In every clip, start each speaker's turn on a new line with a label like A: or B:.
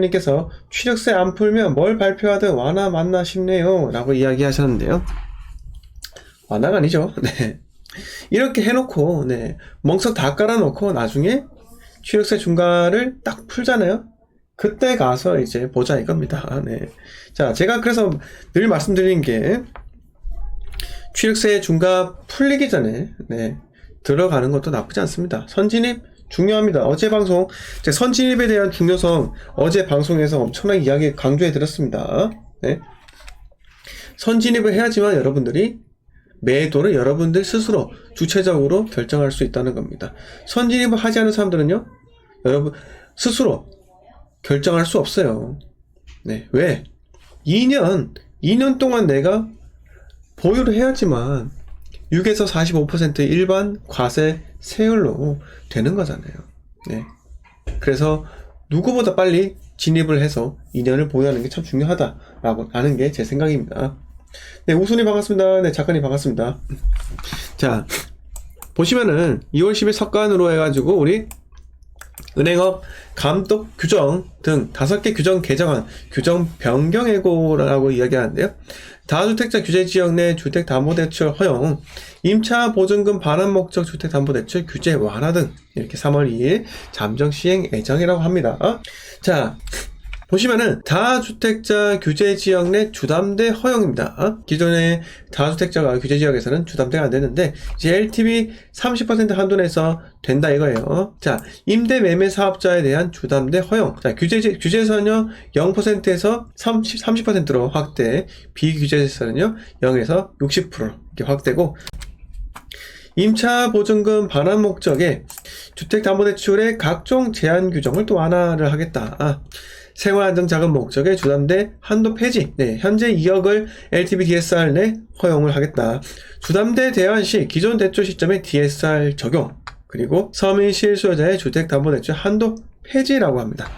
A: 님께서 취득세 안 풀면 뭘 발표하든 완화 맞나 싶네요 라고 이야기하셨는데요. 완화가 아니죠. 네. 이렇게 해놓고 네. 멍석 다 깔아놓고 나중에 취득세 중과를 딱 풀잖아요. 그때 가서 이제 보자 이겁니다. 네. 자, 제가 그래서 늘 말씀드리는 게 취득세 중과 풀리기 전에 네. 들어가는 것도 나쁘지 않습니다. 선진입 중요합니다. 어제 방송 선진입에 대한 중요성 어제 방송에서 엄청나게 이야기 강조해 드렸습니다. 네. 선진입을 해야지만 여러분들이 매도를 여러분들 스스로 주체적으로 결정할 수 있다는 겁니다. 선진입을 하지 않은 사람들은요, 여러분 스스로 결정할 수 없어요. 네. 왜? 2년 동안 내가 보유를 해야지만 6에서 45% 일반 과세 세율로 되는 거잖아요. 네. 그래서 누구보다 빨리 진입을 해서 2년을 보유하는 게 참 중요하다라고 하는 게 제 생각입니다. 네, 우순이 반갑습니다. 네, 작가님 반갑습니다. 자, 보시면은 2월 10일 석간으로 해가지고 우리 은행업 감독 규정 등 5개 규정 개정안, 규정 변경 해고라고 이야기하는데요. 다주택자 규제지역 내 주택담보대출 허용, 임차 보증금 반환 목적 주택담보대출 규제 완화 등 이렇게 3월 2일 잠정 시행 예정이라고 합니다. 자, 보시면은 다주택자 규제지역 내 주담대 허용입니다. 기존의 다주택자가 규제지역에서는 주담대가 안 되는데 이제 LTV 30% 한도 내에서 된다 이거예요. 자, 임대 매매 사업자에 대한 주담대 허용. 자, 규제에서는요 0%에서 30%로 확대, 비규제에서는요 0에서 60% 이렇게 확대고, 임차 보증금 반환 목적의 주택담보대출의 각종 제한 규정을 또 완화를 하겠다. 생활안정자금 목적의 주담대 한도 폐지. 네, 현재 2억을 LTV DSR 내 허용을 하겠다. 주담대 대환 시 기존 대출 시점에 DSR 적용. 그리고 서민 실수요자의 주택담보대출 한도 폐지라고 합니다.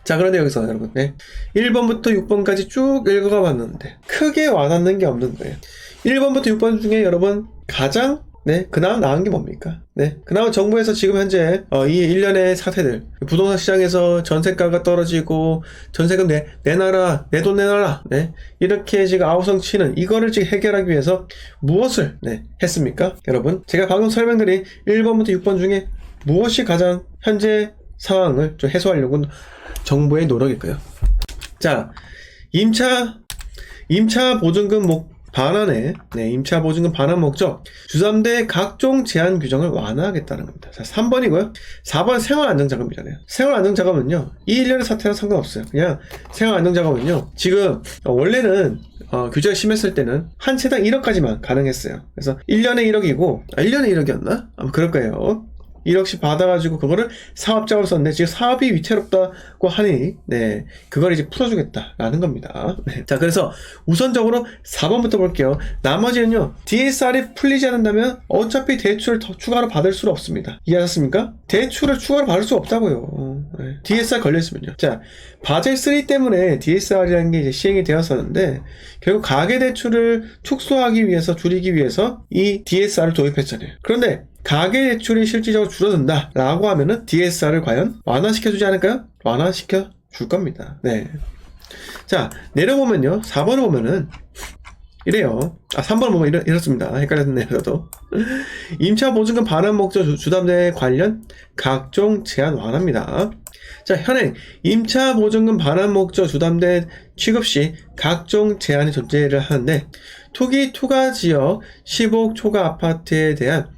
A: 자, 그런데 여기서 여러분, 네, 1번부터 6번까지 쭉 읽어가 봤는데 크게 와닿는 게 없는 거예요. 1번부터 6번 중에 여러분 가장 그나마 나은 게 뭡니까? 그나마 정부에서 지금 현재 이 일련의 사태들, 부동산 시장에서 전세가가 떨어지고 전세금 내놔라, 내 돈 내놔라, 이렇게 지금 아우성 치는 이거를 지금 해결하기 위해서 무엇을 했습니까? 여러분, 제가 방금 설명드린 1번부터 6번 중에 무엇이 가장 현재 상황을 좀 해소하려고 정부의 노력일까요? 자, 임차 보증금 반환에 임차 보증금 반환 목적 주담대 각종 제한 규정을 완화하겠다는 겁니다. 자, 3번이고요. 4번 생활안정자금이잖아요. 생활안정자금은요 이 일련의 사태랑 상관없어요. 그냥 생활안정자금은요 지금 원래는 규제가 심했을 때는 한 채당 1억까지만 가능했어요. 그래서 1년에 1억이고 1년에 1억이었나? 아마 그럴 거예요. 1억씩 받아가지고 그거를 사업장으로 썼는데 지금 사업이 위태롭다고 하니 그걸 이제 풀어주겠다라는 겁니다. 자, 그래서 우선적으로 4번부터 볼게요. 나머지는요 DSR이 풀리지 않는다면 어차피 대출을 더 추가로 받을 수는 없습니다. 이해하셨습니까? 대출을 추가로 받을 수 없다고요. DSR 걸려있으면요. 자, 바젤 3 때문에 DSR이라는 게 이제 시행이 되었었는데 결국 가계대출을 축소하기 위해서, 줄이기 위해서 이 DSR을 도입했잖아요. 그런데 가계대출이 실질적으로 줄어든다 라고 하면은 DSR을 과연 완화시켜주지 않을까요? 완화시켜 줄 겁니다. 자, 내려보면요 4번을 보면은 이래요. 3번을 보면 이렇습니다. 헷갈렸네요. 저도. 임차 보증금 반환 목적 주담대 관련 각종 제한 완화입니다. 자, 현행 임차 보증금 반환 목적 주담대 취급 시 각종 제한이 존재를 하는데 투기 투가 지역 15억 초과 아파트에 대한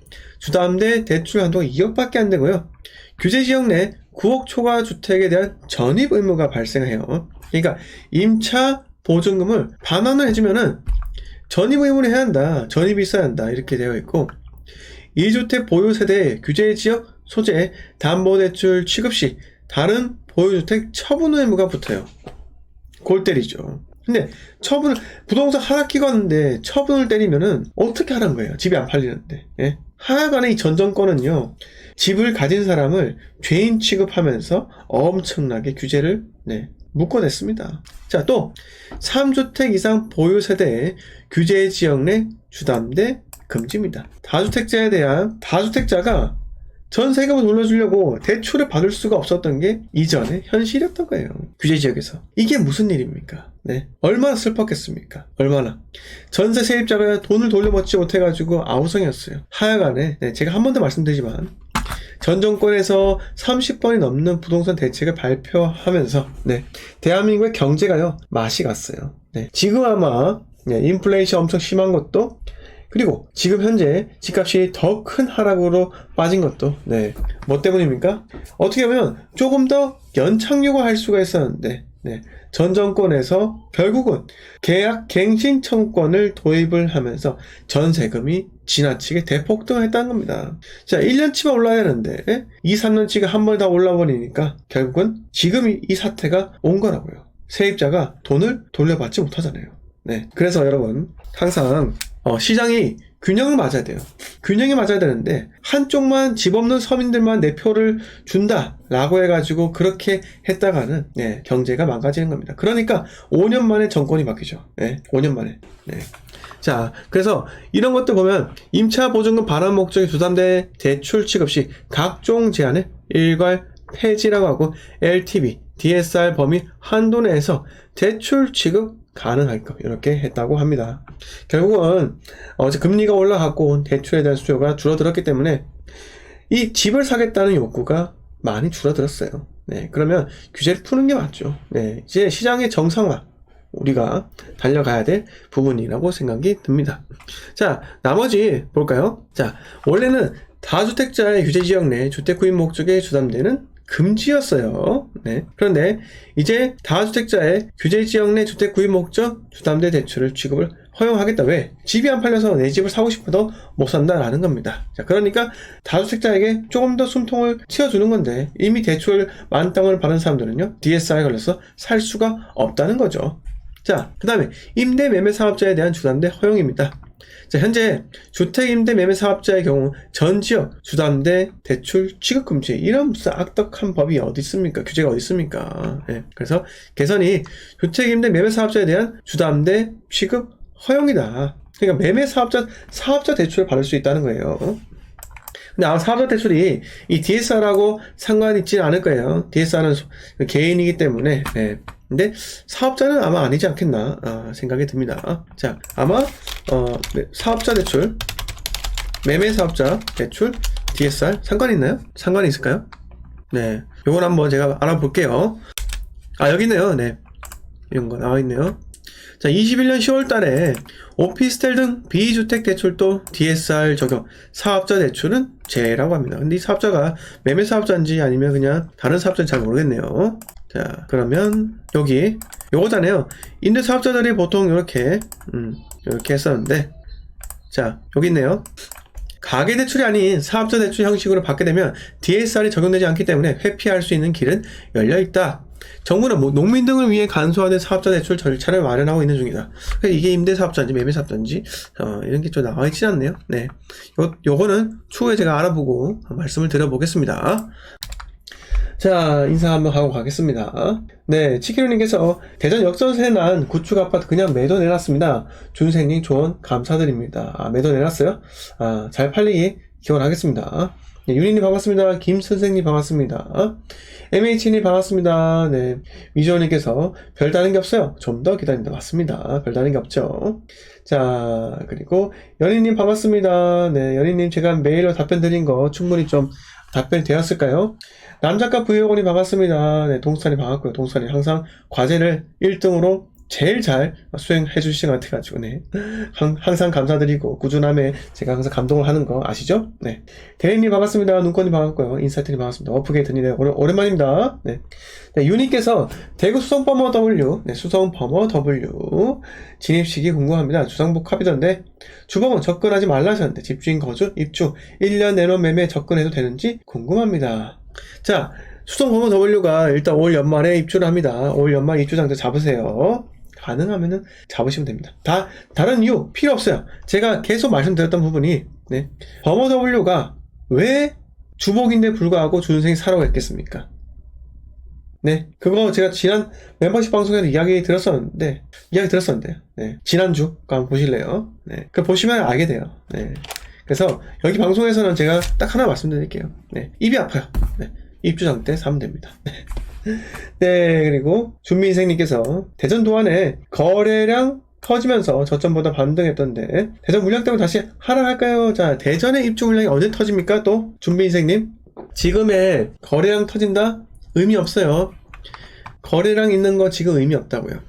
A: 주담대 대출 한도가 2억밖에 안 되고요. 규제 지역 내 9억 초과 주택에 대한 전입 의무가 발생해요. 그러니까 임차 보증금을 반환을 해주면은 전입 의무를 해야 한다. 전입이 있어야 한다. 이렇게 되어 있고, 2주택 보유 세대의 규제 지역 소재 담보대출 취급 시 다른 보유주택 처분 의무가 붙어요. 골 때리죠. 근데 부동산 하락 기간인데 처분을 때리면은 어떻게 하란 거예요? 집이 안 팔리는데. 하여간에 이 전 정권은요 집을 가진 사람을 죄인 취급하면서 엄청나게 규제를 묶어냈습니다. 자, 또 3주택 이상 보유 세대의 규제 지역 내 주담대 금지입니다. 다주택자가 전 세금을 돌려주려고 대출을 받을 수가 없었던 게 이전의 현실이었던 거예요. 규제지역에서. 이게 무슨 일입니까? 네. 얼마나 슬펐겠습니까? 얼마나. 전세 세입자가 돈을 돌려받지 못해가지고 아우성이었어요. 하여간에, 네, 제가 한 번 더 말씀드리지만, 전 정권에서 30번이 넘는 부동산 대책을 발표하면서, 네, 대한민국의 경제가요, 맛이 갔어요. 네. 지금 아마, 네, 인플레이션 엄청 심한 것도, 그리고 지금 현재 집값이 더 큰 하락으로 빠진 것도, 네, 뭐 때문입니까? 어떻게 보면 조금 더 연착 요구할 수가 있었는데, 네, 전 정권에서 결국은 계약 갱신 청구권을 도입을 하면서 전세금이 지나치게 대폭등을 했다는 겁니다. 자, 1년치만 올라야 되는데 2, 3년치가 한 번에 다 올라버리니까 결국은 지금 이 사태가 온 거라고요. 세입자가 돈을 돌려받지 못하잖아요. 네, 그래서 여러분 항상 시장이 균형을 맞아야 돼요. 균형이 맞아야 되는데 한쪽만 집 없는 서민들만 내 표를 준다 라고 해가지고 그렇게 했다가는, 네, 경제가 망가지는 겁니다. 그러니까 5년 만에 정권이 바뀌죠. 네, 5년 만에. 네. 자, 그래서 이런 것들 보면 임차 보증금 반환 목적의 주담대 대출 취급 시 각종 제한을 일괄 폐지라고 하고 LTV, DSR 범위 한도 내에서 대출 취급 가능할 것, 이렇게 했다고 합니다. 결국은 금리가 올라갔고 대출에 대한 수요가 줄어들었기 때문에 이 집을 사겠다는 욕구가 많이 줄어들었어요. 네, 그러면 규제를 푸는 게 맞죠. 네, 이제 시장의 정상화, 우리가 달려가야 될 부분이라고 생각이 듭니다. 자, 나머지 볼까요? 자, 원래는 다주택자의 규제지역 내 주택 구입 목적에 주담대는 금지였어요. 네. 그런데 이제 다주택자의 규제지역 내 주택 구입 목적 주담대 대출을 취급을 허용하겠다. 왜? 집이 안 팔려서 내 집을 사고 싶어도 못 산다라는 겁니다. 자, 그러니까 다주택자에게 조금 더 숨통을 틔워주는 건데 이미 대출 만땅을 받은 사람들은요, DSR에 걸려서 살 수가 없다는 거죠. 자, 그 다음에 임대 매매 사업자에 대한 주담대 허용입니다. 자, 현재 주택 임대 매매 사업자의 경우 전 지역 주담대 대출 취급 금지, 이런 무슨 악덕한 법이 어디 있습니까? 규제가 어디 있습니까? 네. 그래서 개선이 주택 임대 매매 사업자에 대한 주담대 취급 허용이다. 그러니까 매매 사업자 대출을 받을 수 있다는 거예요. 근데 아마 사업자 대출이 이 DSR하고 상관이 있지는 않을 거예요. DSR은 개인이기 때문에. 네. 근데 사업자는 아마 아니지 않겠나 생각이 듭니다. 자, 아마 사업자 대출, 매매 사업자 대출, DSR 상관이 있나요? 상관이 있을까요? 네, 요건 한번 제가 알아볼게요. 여기 있네요. 네, 이런 거 나와 있네요. 자, 21년 10월 달에 오피스텔 등 비주택 대출도 DSR 적용, 사업자 대출은 제외라고 합니다. 근데 이 사업자가 매매 사업자인지 아니면 그냥 다른 사업자인지 잘 모르겠네요. 자, 그러면 여기 요거잖아요. 임대 사업자들이 보통 이렇게 했었는데, 자, 여기 있네요. 가계 대출이 아닌 사업자 대출 형식으로 받게 되면 DSR이 적용되지 않기 때문에 회피할 수 있는 길은 열려 있다. 정부는 농민 등을 위해 간소화된 사업자 대출 절차를 마련하고 있는 중이다. 이게 임대 사업자인지 매매 사업자인지 이런 게 좀 나와 있지 않네요. 네, 요거는 추후에 제가 알아보고 말씀을 드려보겠습니다. 자, 인사 한번 하고 가겠습니다. 네, 치키루님께서 대전 역전세 난 구축 아파트 그냥 매도 내놨습니다. 준생님 조언 감사드립니다. 매도 내놨어요? 잘 팔리기 기원하겠습니다. 네, 윤희님 반갑습니다. 김선생님 반갑습니다. MH님 반갑습니다. 네, 미조님께서 별다른 게 없어요. 좀 더 기다린다. 맞습니다. 별다른 게 없죠. 자, 그리고 연희님 반갑습니다. 네, 연희님 제가 메일로 답변 드린 거 충분히 좀 답변이 되었을까요? 남작가 부여원이 반갑습니다. 네, 동산이 반갑고요. 동산이 항상 과제를 1등으로 제일 잘 수행해 주시는 것 같아가지고, 네. 항상 감사드리고, 꾸준함에 제가 항상 감동을 하는 거 아시죠? 네. 대리님 반갑습니다. 눈꽃님 반갑고요. 인사이트님 반갑습니다. 어프게이트님, 네, 오랜만입니다. 네. 네, 유님께서 대구 수성버머 W, 네, 수성버머 W, 진입시기 궁금합니다. 주상복 합의던데, 주범은 접근하지 말라 하셨는데, 집주인 거주, 입주, 1년 내로 매매 접근해도 되는지 궁금합니다. 자, 수성버머 W가 일단 올 연말에 입주를 합니다. 올 연말 입주장소 잡으세요. 가능하면은 잡으시면 됩니다. 다른 이유 필요 없어요. 제가 계속 말씀드렸던 부분이, 네, 버머 W가 왜 주복인데 불구하고 준생이 사라고 했겠습니까? 네, 그거 제가 지난 멤버십 방송에서 이야기 들었었는데, 네, 지난주 한번 보실래요? 네, 그 보시면 알게 돼요. 네, 그래서 여기 방송에서는 제가 딱 하나 말씀드릴게요. 네, 입이 아파요. 네, 입주장 때 사면 됩니다. 네, 그리고 준미인생님께서 대전 도안에 거래량 터지면서 저점보다 반등했던데 대전 물량 때문에 다시 하락할까요? 자, 대전의 입주 물량이 언제 터집니까? 또 준비인생님, 지금의 거래량 터진다? 의미 없어요. 거래량 있는 거 지금 의미 없다고요.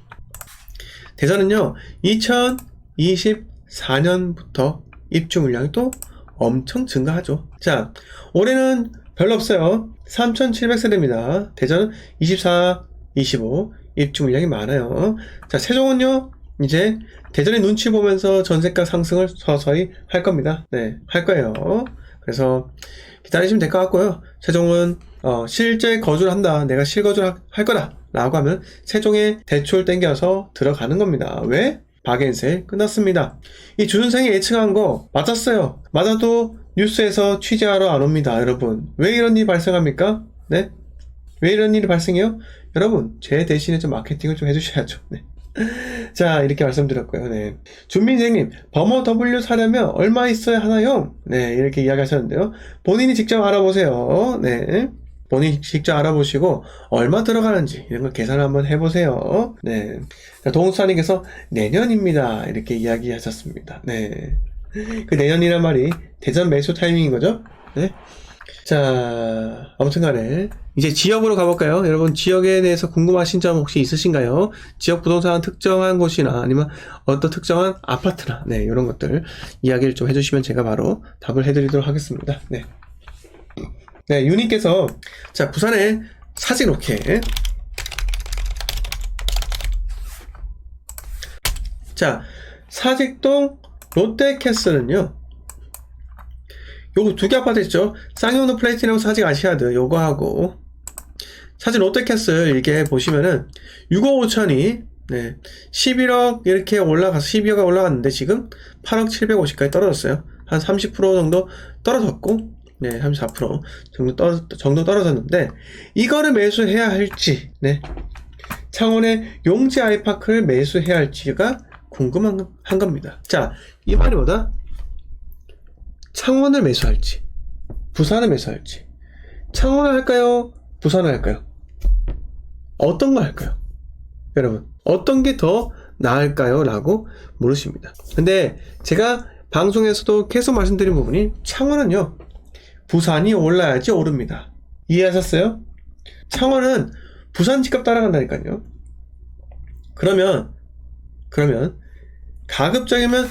A: 대전은요 2024년부터 입주 물량이 또 엄청 증가하죠. 자, 올해는 별로 없어요. 3,700세대입니다. 대전은 24, 25 입주 물량이 많아요. 자, 세종은요 이제 대전의 눈치 보면서 전세가 상승을 서서히 할 겁니다. 네, 할 거예요. 그래서 기다리시면 될 것 같고요. 세종은 실제 거주를 한다, 내가 실거주를 할 거다 라고 하면 세종에 대출 땡겨서 들어가는 겁니다. 왜? 박앤세 끝났습니다. 이 주준생이 예측한 거 맞았어요. 맞아도 뉴스에서 취재하러 안 옵니다. 여러분, 왜 이런 일이 발생합니까? 네? 왜 이런 일이 발생해요? 여러분, 제 대신에 좀 마케팅을 좀 해주셔야죠. 네. 자, 이렇게 말씀드렸고요. 네. 준민생님, 버머 W 사려면 얼마 있어야 하나요? 네, 이렇게 이야기하셨는데요. 본인이 직접 알아보세요. 네. 본인이 직접 알아보시고 얼마 들어가는지 이런 걸 계산을 한번 해보세요. 네. 동수사님께서 내년입니다. 이렇게 이야기하셨습니다. 네. 그 내년이란 말이 대전 매수 타이밍인 거죠? 네. 자, 아무튼 간에 이제 지역으로 가볼까요? 여러분, 지역에 대해서 궁금하신 점 혹시 있으신가요? 지역 부동산 특정한 곳이나 아니면 어떤 특정한 아파트나 네, 이런 것들 이야기를 좀 해주시면 제가 바로 답을 해드리도록 하겠습니다. 네. 네, 유님께서 자, 부산에 사직 로켓. 자, 사직동 롯데캐슬은요, 요거 두 개 아파트 있죠? 쌍용도 플래티넘 사직 아시아드 요거 하고 사직 롯데캐슬 이게 보시면은 6억 5천이 네, 11억 이렇게 올라가서 12억가 올라갔는데 지금 8억 750까지 떨어졌어요. 한 30% 정도 떨어졌고 네, 34% 정도 떨어졌는데 이거를 매수해야 할지 네, 창원의 용지 아이파크를 매수해야 할지가 궁금한 겁니다. 자, 이 말이 뭐다? 창원을 매수할지 부산을 매수할지, 창원을 할까요? 부산을 할까요? 어떤 걸 할까요? 여러분, 어떤 게 더 나을까요? 라고 물으십니다. 근데 제가 방송에서도 계속 말씀드린 부분이 창원은요 부산이 올라야지 오릅니다. 이해하셨어요? 창원은 부산 집값 따라간다니까요. 그러면 가급적이면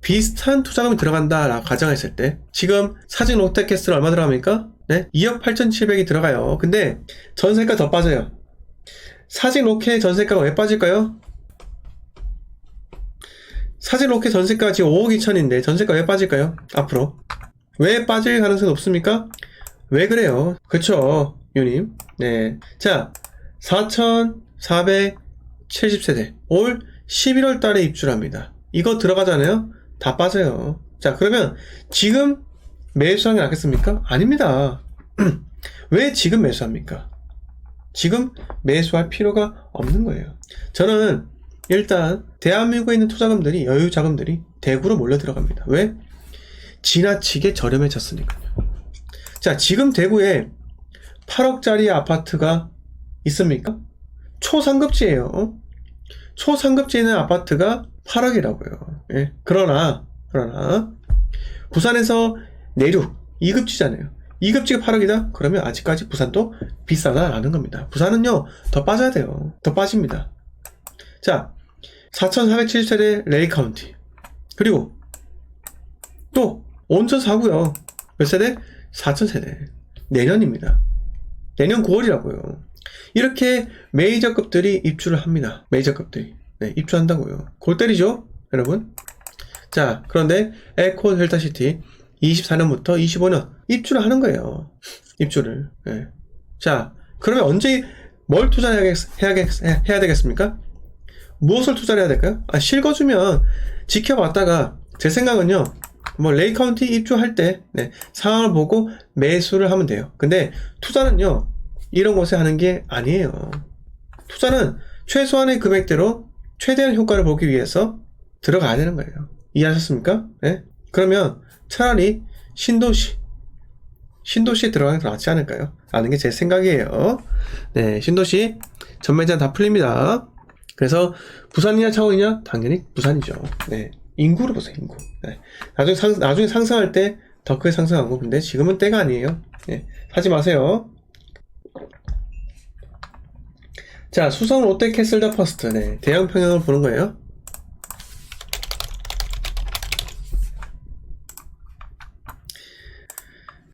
A: 비슷한 투자금이 들어간다 라고 가정했을 때 지금 사직 롯데캐슬 얼마 들어갑니까? 네, 2억 8,700이 들어가요. 근데 전세가 더 빠져요. 사직 로켓 전세가가 왜 빠질까요? 사직 로켓 전세가가 지금 5억 2천인데 전세가 왜 빠질까요? 앞으로 왜 빠질 가능성이 높습니까? 왜 그래요? 그쵸, 유님. 네, 자, 4,470세대 올 11월 달에 입주를 합니다. 이거 들어가잖아요? 다 빠져요. 자, 그러면 지금 매수하는 게 낫겠습니까? 아닙니다. 왜 지금 매수합니까? 지금 매수할 필요가 없는 거예요. 저는 일단 대한민국에 있는 투자금들이, 여유 자금들이 대구로 몰려 들어갑니다. 왜? 지나치게 저렴해졌으니까요. 자, 지금 대구에 8억짜리 아파트가 있습니까? 초상급지예요. 초상급지에 있는 아파트가 8억이라고요. 예. 그러나 부산에서 내륙 2급지잖아요. 2급지가 8억이다? 그러면 아직까지 부산도 비싸다라는 겁니다. 부산은요 더 빠져야 돼요. 더 빠집니다. 자, 4,470세대 레이 카운티, 그리고 또 온천 사고요. 몇 세대? 4,000세대. 내년입니다. 내년 9월이라고요. 이렇게 메이저급들이 입주를 합니다. 메이저급들이 입주한다고요. 골 때리죠, 여러분. 자, 그런데 에코 델타시티 24년부터 25년 입주를 하는 거예요. 입주를. 네. 자, 그러면 언제 뭘 투자해야 되겠습니까? 무엇을 투자를 해야 될까요? 실거주면 지켜봤다가 제 생각은요, 뭐 레이 카운티 입주할 때 상황을 보고 매수를 하면 돼요. 근데 투자는요 이런 곳에 하는 게 아니에요. 투자는 최소한의 금액대로 최대한 효과를 보기 위해서 들어가야 되는 거예요. 이해하셨습니까? 네? 그러면 차라리 신도시에 들어가는 게 낫지 않을까요? 라는 게 제 생각이에요. 네, 신도시 전매제한 다 풀립니다. 그래서 부산이냐 창원이냐? 당연히 부산이죠. 네, 인구를 보세요, 인구. 네. 나중에 상승할 때 더 크게 상승하고, 근데 지금은 때가 아니에요. 네, 사지 마세요. 자, 수성 롯데캐슬 더 퍼스트. 네, 대형 평형을 보는 거예요.